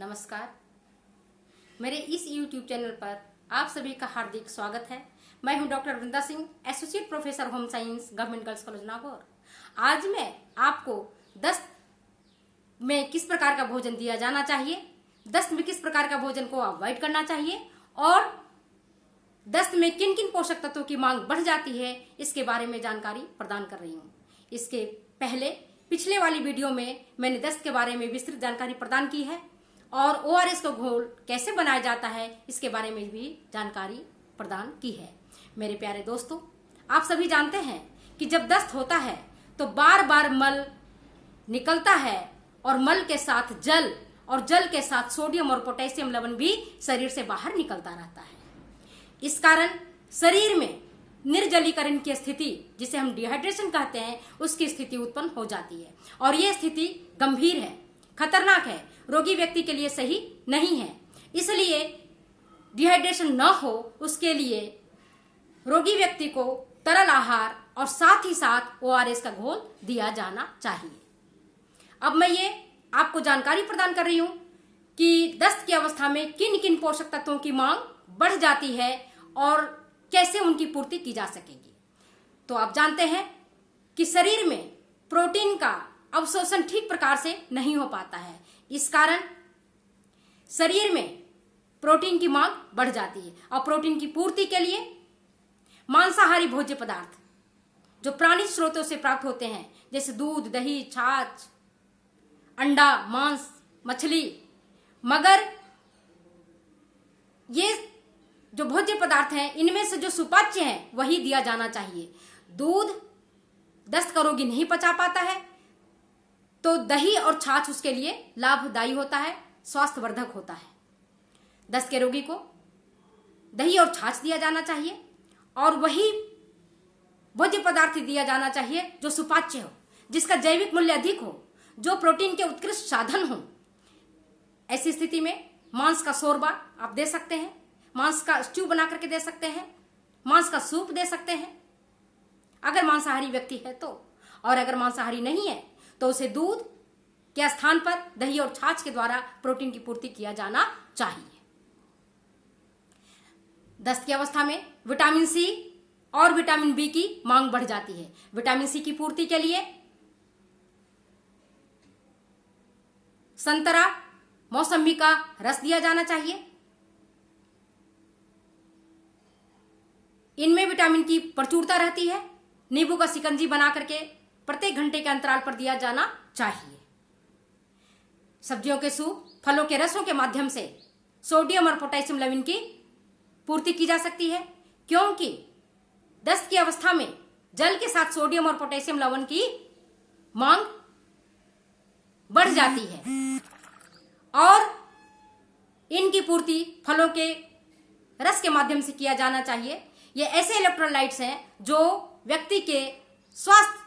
नमस्कार। मेरे इस YouTube चैनल पर आप सभी का हार्दिक स्वागत है। मैं हूं doctor Vrinda Singh, associate professor home science, government girls college Nagaur. आज मैं आपको दस्त में किस प्रकार का भोजन दिया जाना चाहिए, दस्त में किस प्रकार का भोजन को अवॉइड करना चाहिए और दस्त में किन किन पोषक तत्वों की मांग बढ़ जाती है, इसके बारे में जानकारी प्रदान कर रही हूँ। इसके पहले पिछले वाली वीडियो में मैंने दस्त के बारे में विस्तृत जानकारी प्रदान की है और ORS का घोल कैसे बनाया जाता है इसके बारे में भी जानकारी प्रदान की है। मेरे प्यारे दोस्तों, आप सभी जानते हैं कि जब दस्त होता है तो बार बार मल निकलता है और मल के साथ जल और जल के साथ सोडियम और पोटेशियम लवण भी शरीर से बाहर निकलता रहता है। इस कारण शरीर में निर्जलीकरण की स्थिति, जिसे हम डिहाइड्रेशन कहते हैं, उसकी स्थिति उत्पन्न हो जाती है और यह स्थिति गंभीर है, खतरनाक है, रोगी व्यक्ति के लिए सही नहीं है। इसलिए डिहाइड्रेशन न हो उसके लिए रोगी व्यक्ति को तरल आहार और साथ ही साथ ORS का घोल दिया जाना चाहिए। अब मैं ये आपको जानकारी प्रदान कर रही हूं कि दस्त की अवस्था में किन किन पोषक तत्वों की मांग बढ़ जाती है और कैसे उनकी पूर्ति की जा सकेगी। तो आप जानते हैं कि शरीर में प्रोटीन का अवशोषण ठीक प्रकार से नहीं हो पाता है। इस कारण शरीर में प्रोटीन की मांग बढ़ जाती है और प्रोटीन की पूर्ति के लिए मांसाहारी भोज्य पदार्थ जो प्राणी स्रोतों से प्राप्त होते हैं, जैसे दूध, दही, छाछ, अंडा, मांस, मछली, मगर ये जो भोज्य पदार्थ हैं इनमें से जो सुपाच्य है वही दिया जाना चाहिए। दूध दस्त का रोगी नहीं पचा पाता है तो दही और छाछ उसके लिए लाभदायी होता है, स्वास्थ्यवर्धक होता है। दस्त के रोगी को दही और छाछ दिया जाना चाहिए और वही भोज्य पदार्थ दिया जाना चाहिए जो सुपाच्य हो, जिसका जैविक मूल्य अधिक हो, जो प्रोटीन के उत्कृष्ट साधन हो। ऐसी स्थिति में मांस का शोरबा आप दे सकते हैं, मांस का स्ट्यू बना करके दे सकते हैं, मांस का सूप दे सकते हैं अगर मांसाहारी व्यक्ति है तो। और अगर मांसाहारी नहीं है तो उसे दूध के स्थान पर दही और छाछ के द्वारा प्रोटीन की पूर्ति किया जाना चाहिए। दस्त की अवस्था में विटामिन सी और विटामिन बी की मांग बढ़ जाती है। विटामिन सी की पूर्ति के लिए संतरा, मौसम्बी का रस दिया जाना चाहिए। इनमें विटामिन की प्रचुरता रहती है। नींबू का शिकंजी बना करके प्रत्येक घंटे के अंतराल पर दिया जाना चाहिए। सब्जियों के सूप, फलों के रसों के माध्यम से सोडियम और पोटेशियम लवण की पूर्ति की जा सकती है, क्योंकि दस्त की अवस्था में जल के साथ सोडियम और पोटेशियम लवण की मांग बढ़ जाती है और इनकी पूर्ति फलों के रस के माध्यम से किया जाना चाहिए। ये ऐसे इलेक्ट्रोलाइट्स हैं जो व्यक्ति के स्वास्थ्य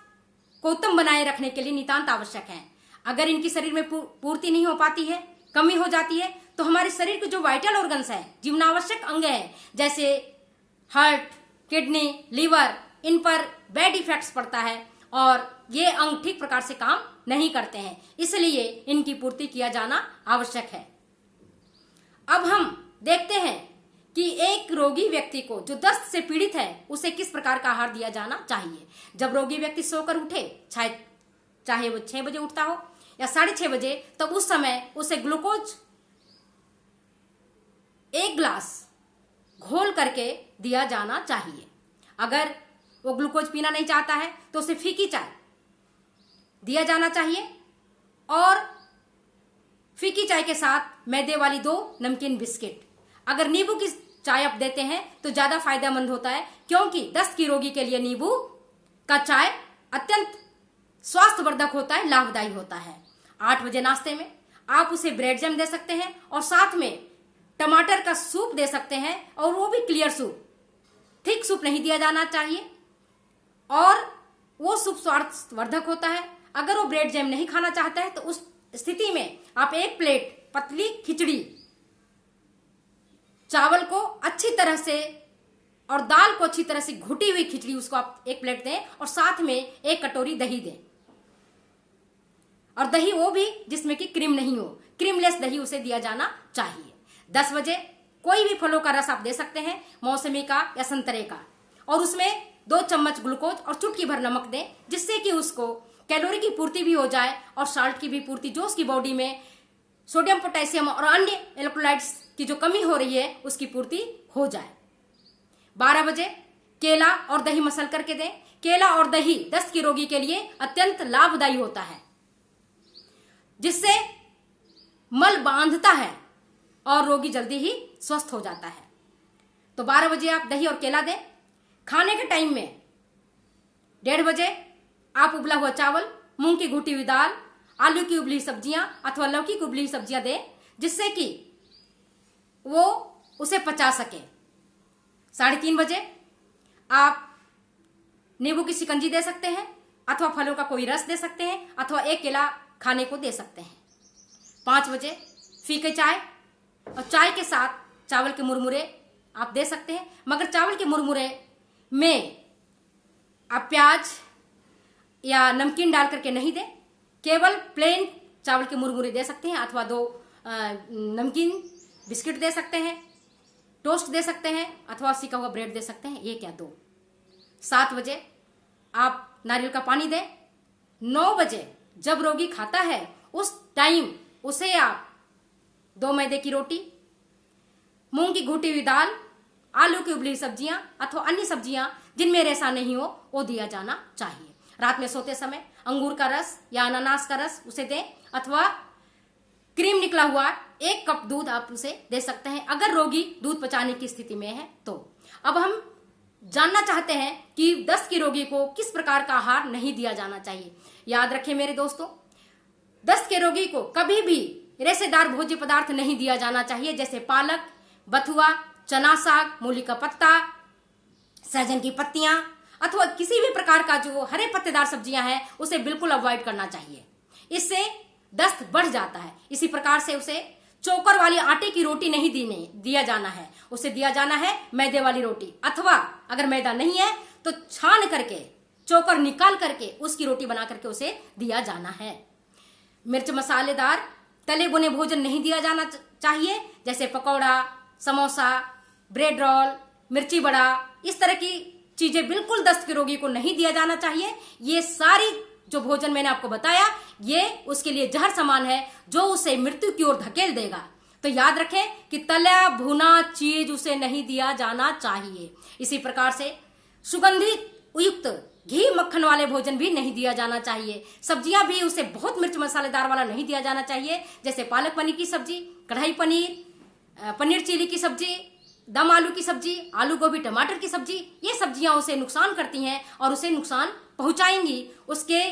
को उत्तम बनाए रखने के लिए नितांत आवश्यक हैं। अगर इनकी शरीर में पूर्ति नहीं हो पाती है, कमी हो जाती है, तो हमारे शरीर के जो वाइटल ऑर्गन्स हैं, जीवनावश्यक अंग हैं, जैसे हार्ट, किडनी, लीवर, इन पर बैड इफेक्ट्स पड़ता है और ये अंग ठीक प्रकार से काम नहीं करते हैं। इसलिए इनकी पूर्ति किया जाना आवश्यक है। अब हम देखते हैं कि एक रोगी व्यक्ति को जो दस्त से पीड़ित है उसे किस प्रकार का आहार दिया जाना चाहिए। जब रोगी व्यक्ति सोकर उठे, चाहे वो 6 बजे उठता हो या 6:30 बजे, तब उस समय उसे ग्लूकोज 1 ग्लास घोल करके दिया जाना चाहिए। अगर वो ग्लूकोज पीना नहीं चाहता है तो उसे फीकी चाय दिया जाना चाहिए और फीकी चाय के साथ मैदे वाली 2 नमकीन बिस्किट। अगर नींबू की चाय आप देते हैं तो ज्यादा फायदेमंद होता है, क्योंकि दस्त की रोगी के लिए नींबू का चाय अत्यंत स्वास्थ्यवर्धक होता है, लाभदायी होता है। 8 बजे नाश्ते में आप उसे ब्रेड जैम दे सकते हैं और साथ में टमाटर का सूप दे सकते हैं, और वो भी क्लियर सूप, थिक सूप नहीं दिया जाना चाहिए और वो सूप स्वास्थ्यवर्धक होता है। अगर वो ब्रेड जैम नहीं खाना चाहता है तो उस स्थिति में आप 1 प्लेट पतली खिचड़ी, चावल को अच्छी तरह से और दाल को अच्छी तरह से घुटी हुई खिचड़ी, उसको आप 1 प्लेट दें और साथ में 1 कटोरी दही दें। और दही वो भी जिसमें कि क्रीम नहीं हो। हो, क्रीमलेस दही उसे दिया जाना चाहिए। 10 बजे कोई भी फलों का रस आप दे सकते हैं, मौसमी का या संतरे का, और उसमें 2 चम्मच ग्लूकोज और चुटकी भर नमक दें, जिससे कि उसको कैलोरी की पूर्ति भी हो जाए और साल्ट की भी पूर्ति, जो उसकी बॉडी में सोडियम, पोटेशियम और अन्य इलेक्ट्रोलाइट्स की जो कमी हो रही है उसकी पूर्ति हो जाए। 12 बजे केला और दही मसल करके दें। केला और दही दस्त के रोगी के लिए अत्यंत लाभदायी होता है, जिससे मल बांधता है और रोगी जल्दी ही स्वस्थ हो जाता है। तो 12 बजे आप दही और केला दें। खाने के टाइम में 1:30 बजे आप उबला हुआ चावल, मूंग की घुटी हुई दाल, आलू की उबली सब्जियां अथवा लौकी की उबली सब्जियां दें, जिससे कि वो उसे पचा सके। 3:30 बजे आप नींबू की शिकंजी दे सकते हैं अथवा फलों का कोई रस दे सकते हैं अथवा 1 केला खाने को दे सकते हैं। 5 बजे फीके चाय और चाय के साथ चावल के मुरमुरे आप दे सकते हैं, मगर चावल के मुरमुरे में आप प्याज या नमकीन डाल करके नहीं दें। केवल प्लेन चावल के मुरमुरे दे सकते हैं अथवा 2 नमकीन बिस्किट दे सकते हैं, टोस्ट दे सकते हैं अथवा सिका हुआ ब्रेड दे सकते हैं, 1 या 2। 7 बजे आप नारियल का पानी दें। 9 बजे जब रोगी खाता है उस टाइम उसे आप 2 मैदे की रोटी, मूंग की घुटी हुई दाल, आलू की उबली सब्जियां अथवा अन्य सब्जियां जिनमें रेशा नहीं हो वो दिया जाना चाहिए। रात में सोते समय अंगूर का रस या अनानास का रस उसे दें अथवा क्रीम निकला हुआ 1 कप दूध आप उसे दे सकते हैं, अगर रोगी दूध पचाने की स्थिति में है तो। अब हम जानना चाहते हैं कि दस्त की रोगी को किस प्रकार का आहार नहीं दिया जाना चाहिए। याद रखें मेरे दोस्तों, दस्त के रोगी को कभी भी रेशेदार भोज्य पदार्थ नहीं दिया जाना चाहिए, जैसे पालक, बथुआ, चना साग, मूली का पत्ता, सहजन की पत्तियां अथवा किसी भी प्रकार का जो हरे पत्तेदार सब्जियां हैं उसे बिल्कुल अवॉइड करना चाहिए, इससे दस्त बढ़ जाता है। इसी प्रकार से उसे चोकर वाली आटे की रोटी नहीं दिया जाना है, उसे दिया जाना है मैदे वाली रोटी, अथवा अगर मैदा नहीं है तो छान करके चोकर निकाल करके उसकी रोटी बना करके उसे दिया जाना है। मिर्च मसालेदार तले बुने भोजन नहीं दिया जाना चाहिए, जैसे पकौड़ा, समोसा, ब्रेड रोल, मिर्ची बड़ा, इस तरह की चीजें बिल्कुल दस्त के रोगी को नहीं दिया जाना चाहिए। ये सारी जो भोजन मैंने आपको बताया ये उसके लिए जहर समान है, जो उसे मृत्यु की ओर धकेल देगा। तो याद रखें कि तला भुना चीज उसे नहीं दिया जाना चाहिए। इसी प्रकार से सुगंधित युक्त घी मक्खन वाले भोजन भी नहीं दिया जाना चाहिए। सब्जियां भी उसे बहुत मिर्च मसालेदार वाला नहीं दिया जाना चाहिए, जैसे पालक पनीर की सब्जी, कढ़ाई पनीर, पनीर चिली की सब्जी, दम आलू की सब्जी, आलू गोभी टमाटर की सब्जी, ये सब्जियां उसे नुकसान करती हैं और उसे नुकसान पहुंचाएंगी, उसके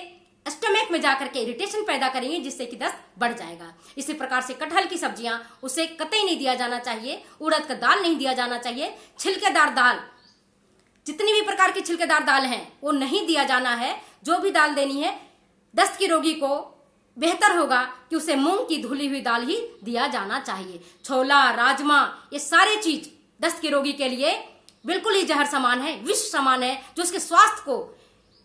स्टमक में जाकर के इरिटेशन पैदा करेंगे, जिससे कि दस्त बढ़ जाएगा। इसी प्रकार से कटहल की सब्जियां उसे कतई नहीं दिया जाना चाहिए। उड़द का दाल नहीं दिया जाना चाहिए। छिलकेदार दाल, जितनी भी प्रकार की छिलकेदार दाल हैं वो नहीं दिया जाना है। जो भी दाल देनी है दस्त की रोगी को बेहतर होगा कि उसे मूंग की धुली हुई दाल ही दिया जाना चाहिए। छोला, राजमा, ये सारे चीज दस्त के रोगी के लिए बिल्कुल ही जहर समान है, विष समान है, जो उसके स्वास्थ्य को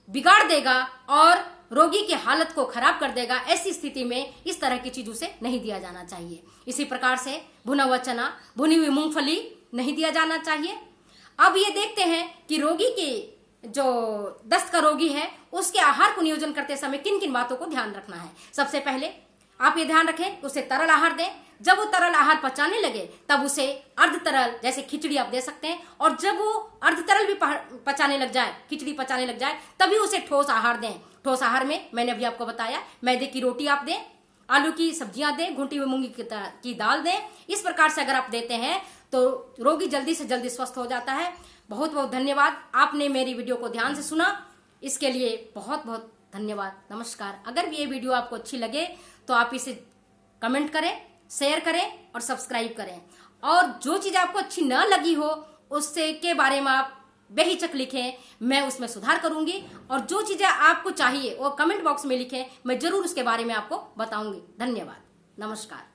बिगाड़ देगा और रोगी की हालत को खराब कर देगा। ऐसी स्थिति में इस तरह की चीज उसे नहीं दिया जाना चाहिए। इसी प्रकार से भुना हुआ चना, भुनी हुई मूंगफली नहीं दिया जाना चाहिए। अब ये देखते हैं कि रोगी की जो दस्त का रोगी है उसके आहार को नियोजन करते समय किन किन बातों को ध्यान रखना है। सबसे पहले आप ये ध्यान रखें उसे तरल आहार दें। जब वो तरल आहार पचाने लगे तब उसे अर्ध तरल जैसे खिचड़ी आप दे सकते हैं, और जब वो अर्ध तरल भी पचाने लग जाए, खिचड़ी पचाने लग जाए, तभी उसे ठोस आहार दें। ठोस आहार में मैंने अभी आपको बताया मैदे की रोटी आप दें, आलू की सब्जियां दें, घुटी हुई मूंगी की दाल दें। इस प्रकार से अगर आप देते हैं तो रोगी जल्दी से जल्दी स्वस्थ हो जाता है। बहुत बहुत धन्यवाद, आपने मेरी वीडियो को ध्यान से सुना, इसके लिए बहुत बहुत धन्यवाद। नमस्कार। अगर ये वीडियो आपको अच्छी लगे तो आप इसे कमेंट करें, शेयर करें और सब्सक्राइब करें, और जो चीज आपको अच्छी न लगी हो उससे के बारे में आप बेहिचक लिखें, मैं उसमें सुधार करूंगी, और जो चीजें आपको चाहिए वो कमेंट बॉक्स में लिखें, मैं जरूर उसके बारे में आपको बताऊंगी। धन्यवाद, नमस्कार।